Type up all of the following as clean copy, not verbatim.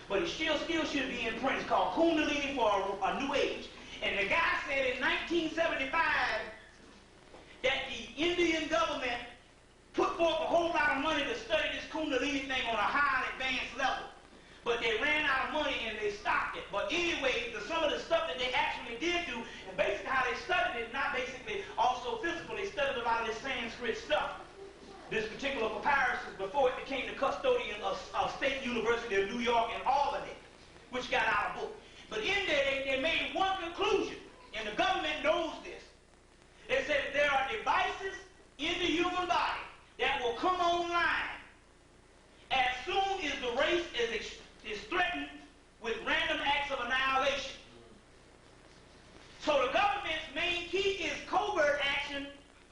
but it still should be in print. It's called Kundalini for a New Age. And the guy said in 1975 that the Indian government put forth a whole lot of money to study this Kundalini thing on a high advanced level. But they ran out of money and they stopped it. But anyway, some of the stuff that they actually did do, and basically how they studied it, not basically also physical, they studied a lot of this Sanskrit stuff. This particular papyrus before it became the custodian of State University of New York and Albany, which got out of book. But in there, they made one conclusion, and the government knows this. They said that there are devices in the human body that will come online as soon as the race is threatened with random acts of annihilation. So the government's main key is covert action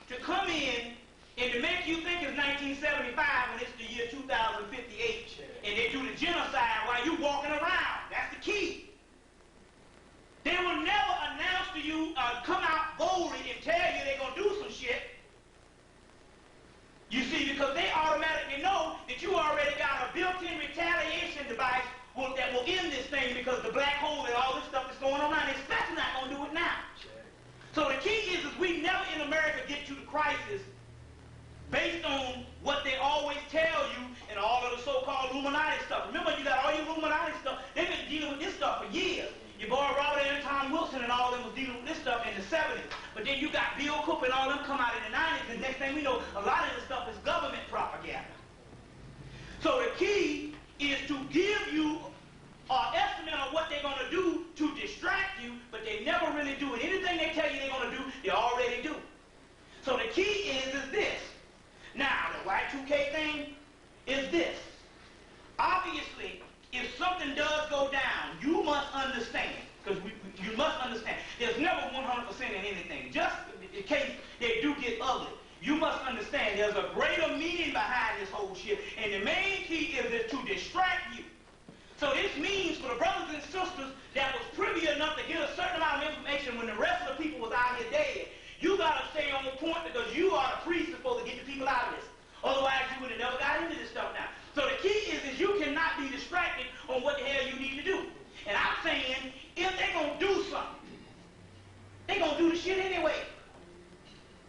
to come in and to make you think it's 1975 when it's the year 2058, and they do the genocide while you walking around. That's the key. They will never announce to you, come out boldly and tell you they're going to do some shit. You see, because they automatically know that you already got a built-in retaliation device that will end this thing, because the black hole and all this stuff that's going on now, they're especially not going to do it now. So the key is we never in America get to the crisis based on what they always tell you and all of the so-called Illuminati stuff. Remember, you got all your Illuminati stuff. They've been dealing with this stuff for years. Your boy Robert and Tom Wilson and all of them was dealing with this stuff in the 70s. But then you got Bill Cooper and all of them come out in the 90s, and next thing we know, a lot of this stuff is government propaganda. So the key is to give you an estimate on what they're going to do to distract you, but they never really do it. Anything they tell you they're going to do, they already do. So the key is this. Now, the Y2K thing is this. Obviously, if something does go down, you must understand, because you must understand, there's never 100% in anything. Just in case they do get ugly, you must understand there's a greater meaning behind this whole shit, and the main key is to distract you. So this means for the brothers and sisters that was privy enough to get a certain amount of information when the rest of the people was out here dead, you got to stay on the point, because you are the priest supposed to get the people out of this. Otherwise, you would have never got into this stuff now. So the key is you cannot be distracted on what the hell you need to do. And I'm saying, if they're going to do something, they're going to do the shit anyway.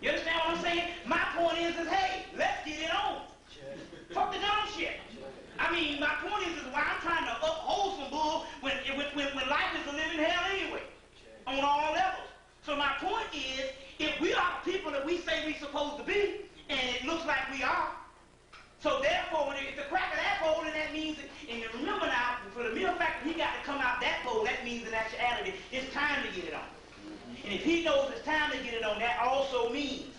You understand what I'm saying? My point is hey, let's get it on. Fuck the dumb shit. I mean, my point is why I'm trying to uphold some bull when life is a living hell anyway, on all levels. So my point is, if we are the people that we say we're supposed to be, and it looks like we are, so therefore, when it's the crack of that bowl, then that means, and remember now, for the mere fact that he got to come out that bowl, that means in actuality, it's time to get it on. And if he knows it's time to get it on, that also means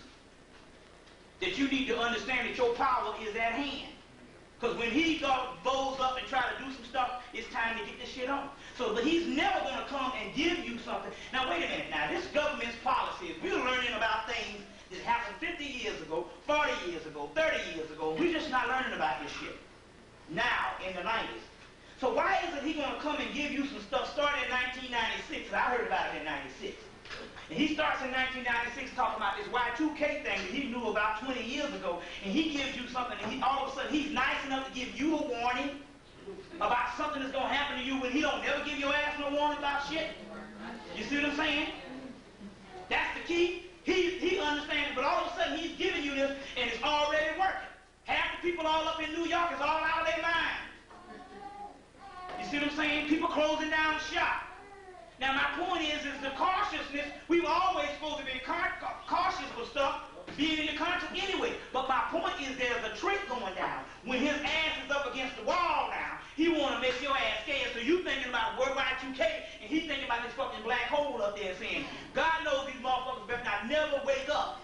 that you need to understand that your power is at hand. Because when he bows up and try to do some stuff, it's time to get this shit on. So, but he's never going to come and give you something. Now, wait a minute. Now, this government's policy is we're learning about things that happened 50 years ago, 40 years ago, 30 years ago. We're just not learning about this shit now in the 90s. So why isn't he going to come and give you some stuff starting in 1996? I heard about it in 96. And he starts in 1996 talking about this Y2K thing that he knew about 20 years ago, and he gives you something, and all of a sudden he's nice enough to give you a warning about something that's going to happen to you when he don't never give your ass no warning about shit. You see what I'm saying? That's the key. He understands it, but all of a sudden he's giving you this, and it's already working. Half the people all up in New York is all out of their mind. You see what I'm saying? People closing down shop. Now my point is the cautiousness, we were always supposed to be cautious for stuff being in the country anyway. But my point is there's a trick going down. When his ass is up against the wall now, he want to make your ass scared. So you thinking about World Wide 2K, and he thinking about this fucking black hole up there saying, God knows these motherfuckers better not never wake up.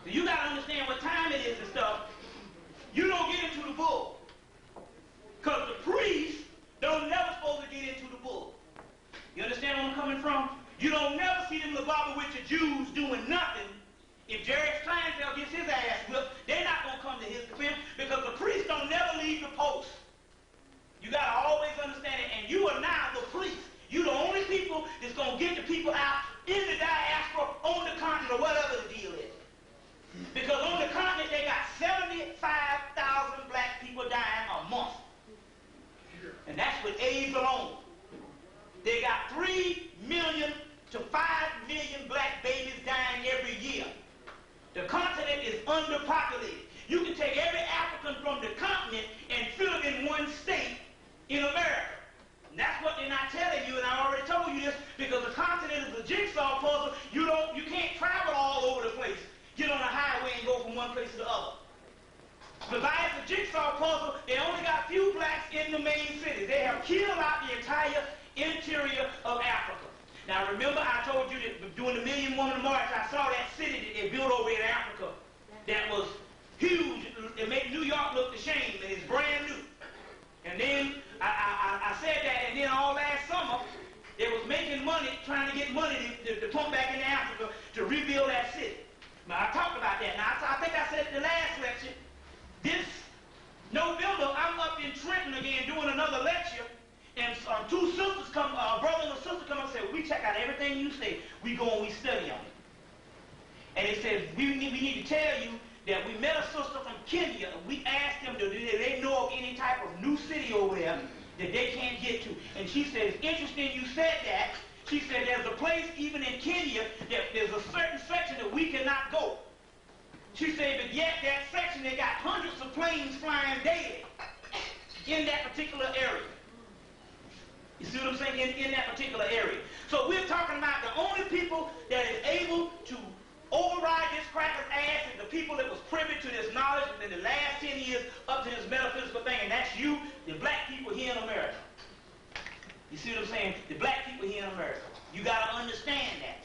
So you got to understand what time it is and stuff. You don't get into the bull. Because the priests don't never supposed to get into the bull. You understand where I'm coming from? You don't never see them Lubavitch Jews doing nothing. If Jerry Kleinfeld gets his ass whipped, they're not going to come to his defense, because the priests don't never leave the post. You got to always understand it, and you are now the priest. You're the only people that's going to get the people out in the diaspora, on the continent, or whatever the deal is. Because on the continent, they got 75,000 black people with AIDS alone. They got 3 million to 5 million black babies dying every year. The continent is underpopulated. You can take every African from the continent and fill it in one state in America. And that's what they're not telling you, and I already told you this, because the continent is a jigsaw puzzle. You can't travel all over the place. Get on a highway and go from one place to the other. But by it's a jigsaw puzzle, they only got few blacks in the main cities. They have killed out the entire interior of Africa. Now remember, I told you that during the Million Woman March, I saw that city that they built over in Africa that was huge. It made New York look the shame, and it's brand new. And then I said that, and then all last summer, they was making money, trying to get money to pump back into Africa to rebuild that city. Now I talked about that. Now I think I said it the last lecture. This November, I'm up in Trenton again doing another lecture. And two sisters come, a brother and a sister come up and say, we check out everything you say. We go and we study on it. And they said, we need to tell you that we met a sister from Kenya. We asked them, do they know of any type of new city over there that they can't get to? And she said, it's interesting you said that. She said, there's a place even in Kenya that there's a certain section that we cannot go. She said, but yet that section, they got hundreds of planes flying daily in that particular area. You see what I'm saying? In that particular area. So we're talking about the only people that is able to override this cracker's ass is the people that was privy to this knowledge in the last 10 years up to this metaphysical thing, and that's you, the black people here in America. You see what I'm saying? The black people here in America. You got to understand that.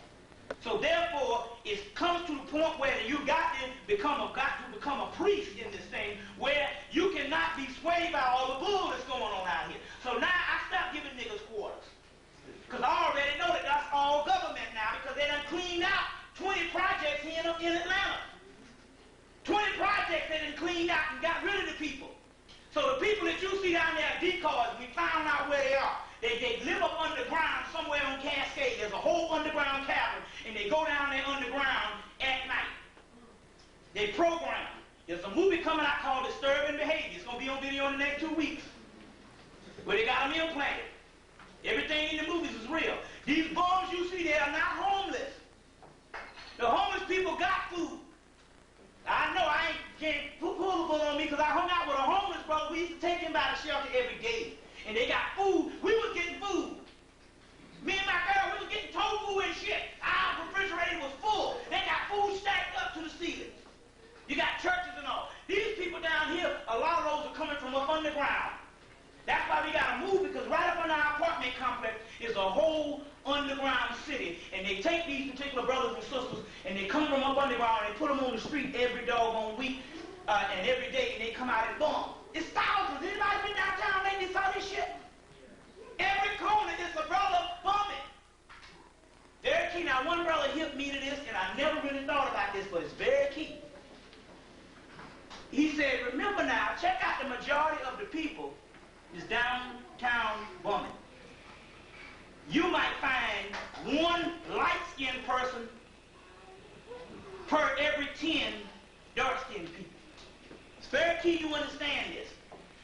So therefore, it comes to the point where you got to become a priest in this thing, where you cannot be swayed by all the bull that's going on out here. So now I stopped giving niggas quarters. Because I already know that that's all government now, because they done cleaned out 20 projects here in Atlanta. 20 projects they done cleaned out and got rid of the people. So the people that you see down there are decoys. We found out where they are. They live up underground somewhere on Cascade. There's a whole underground cavern, and they go down there underground at night. They program. There's a movie coming out called Disturbing Behavior. It's going to be on video in the next 2 weeks, where they got them implanted. Everything in the movies is real. These bums you see, they are not homeless. The homeless people got food. I know I can't pull the bull on me because I hung out with a homeless brother. We used to take him by the shelter every day. And they got food. We was getting food. Me and my girl, we was getting tofu and shit. Our refrigerator was full. They got food stacked up to the ceiling. You got churches and all. These people down here, a lot of those are coming from up underground. That's why we got to move, because right up in our apartment complex is a whole underground city. And they take these particular brothers and sisters, and they come from up underground, and they put them on the street every doggone week and every day, and they come out and bomb. It's thousands. Anybody been downtown lately saw this shit? Every corner is a brother bumming. Very key. Now, one brother hit me to this, and I never really thought about this, but it's very key. He said, remember now, check out the majority of the people is downtown bumming. You might find one light-skinned person per every 10 dark-skinned people. It's very key you understand this.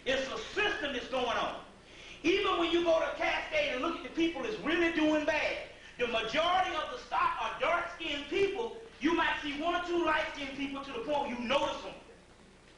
It's a system that's going on. Even when you go to Cascade and look at the people that's really doing bad, the majority of the stock are dark-skinned people. You might see one or two light-skinned people to the point where you notice them.